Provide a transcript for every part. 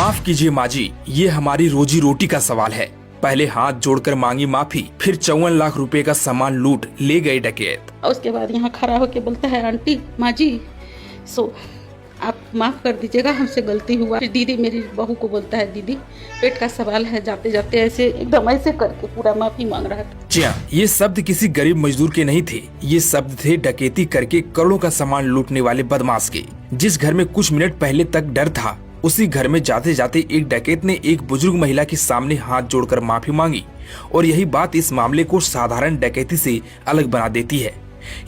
माफ कीजिए माँ जी, ये हमारी रोजी रोटी का सवाल है। पहले हाथ जोड़कर मांगी माफी, फिर 54 लाख रुपए का सामान लूट ले गए डकैत। और उसके बाद यहाँ खड़ा होके बोलता है आंटी माँ जी आप माफ कर दीजिएगा, हमसे गलती हुआ। फिर दीदी मेरी बहू को बोलता है दीदी पेट का सवाल है, जाते जाते ऐसे एकदम ऐसे करके पूरा माफी मांग रहा था। जी हाँ, ये शब्द किसी गरीब मजदूर के नहीं थे, ये शब्द थे डकैती करके करोड़ों का सामान लूटने वाले बदमाश के। जिस घर में कुछ मिनट पहले तक डर था, उसी घर में जाते जाते एक डकैत ने एक बुजुर्ग महिला के सामने हाथ जोड़कर माफी मांगी। और यही बात इस मामले को साधारण डकैती से अलग बना देती है।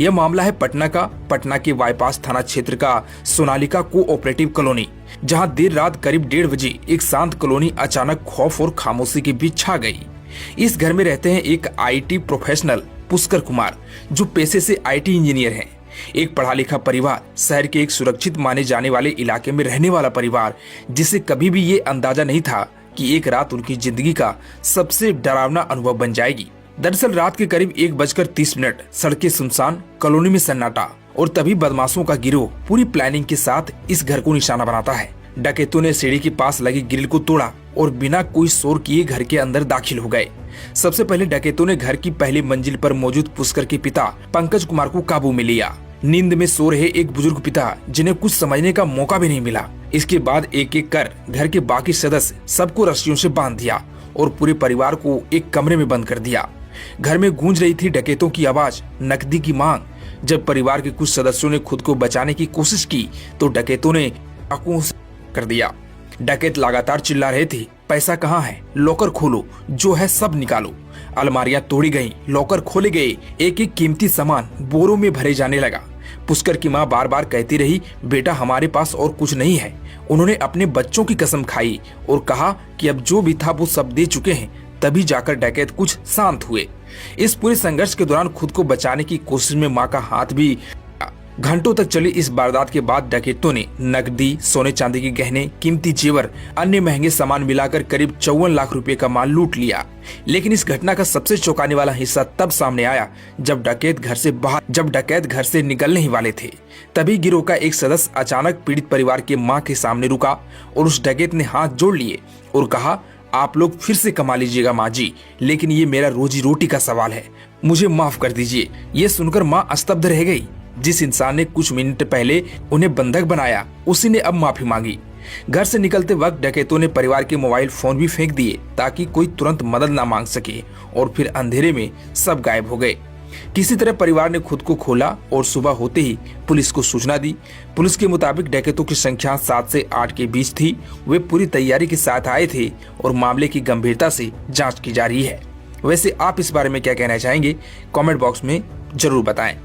यह मामला है पटना के बाईपास थाना क्षेत्र का सोनालिका कोऑपरेटिव कॉलोनी, जहां देर रात करीब 1:30 बजे एक शांत कॉलोनी अचानक खौफ और खामोशी के बीच छा गई। इस घर में रहते हैं एक आईटी प्रोफेशनल पुष्कर कुमार, जो पेशे से आईटी इंजीनियर हैं। एक पढ़ा लिखा परिवार, शहर के एक सुरक्षित माने जाने वाले इलाके में रहने वाला परिवार, जिसे कभी भी ये अंदाजा नहीं था कि एक रात उनकी जिंदगी का सबसे डरावना अनुभव बन जाएगी। दरअसल रात के करीब 1:30, सड़कें सुनसान, कॉलोनी में सन्नाटा, और तभी बदमाशों का गिरोह पूरी प्लानिंग के साथ इस घर को निशाना बनाता है। डकैतों ने सीढ़ी के पास लगी ग्रिल को तोड़ा और बिना कोई शोर किए घर के अंदर दाखिल हो गए। सबसे पहले डकैतों ने घर की पहली मंजिल पर मौजूद पुष्कर के पिता पंकज कुमार को काबू में लिया। नींद में सो रहे एक बुजुर्ग पिता, जिन्हें कुछ समझने का मौका भी नहीं मिला। इसके बाद एक एक कर घर के बाकी सदस्य सबको रस्सियों से बांध दिया और पूरे परिवार को एक कमरे में बंद कर दिया। घर में गूंज रही थी डकैतों की आवाज, नकदी की मांग। जब परिवार के कुछ सदस्यों ने खुद को बचाने की कोशिश की तो डकैतों ने चाकू से कर दिया। डकैत लगातार चिल्ला रहे थे, पैसा कहाँ है, लॉकर खोलो, जो है सब निकालो। अलमारियां तोड़ी गईं, लॉकर खोले गए, एक एक कीमती सामान बोरों में भरे जाने लगा। पुष्कर की मां बार बार कहती रही, बेटा हमारे पास और कुछ नहीं है। उन्होंने अपने बच्चों की कसम खाई और कहा कि अब जो भी था वो सब दे चुके हैं। तभी जाकर डकैत कुछ शांत हुए। इस पूरे संघर्ष के दौरान खुद को बचाने की कोशिश में मां का हाथ भी। घंटों तक चली इस वारदात के बाद डकैतों ने नकदी, सोने चांदी के गहने, कीमती जेवर, अन्य महंगे सामान मिलाकर करीब 54 लाख रुपए का माल लूट लिया। लेकिन इस घटना का सबसे चौंकाने वाला हिस्सा तब सामने आया जब डकैत घर से निकलने ही वाले थे। तभी गिरोह का एक सदस्य अचानक पीड़ित परिवार के मां के सामने रुका और उस डकैत ने हाथ जोड़ लिए और कहा, आप लोग फिर से कमा लीजिएगा माँ जी, लेकिन ये मेरा रोजी रोटी का सवाल है, मुझे माफ कर दीजिए। ये सुनकर माँ स्तब्ध रह गई। जिस इंसान ने कुछ मिनट पहले उन्हें बंधक बनाया, उसी ने अब माफी मांगी। घर से निकलते वक्त डकैतों ने परिवार के मोबाइल फोन भी फेंक दिए ताकि कोई तुरंत मदद न मांग सके, और फिर अंधेरे में सब गायब हो गए। किसी तरह परिवार ने खुद को खोला और सुबह होते ही पुलिस को सूचना दी। पुलिस के मुताबिक डकैतों की संख्या 7 से 8 के बीच थी। वे पूरी तैयारी के साथ आए थे और मामले की गंभीरता से जांच की जा रही है। वैसे आप इस बारे में क्या कहना चाहेंगे, कमेंट बॉक्स में जरूर बताएं।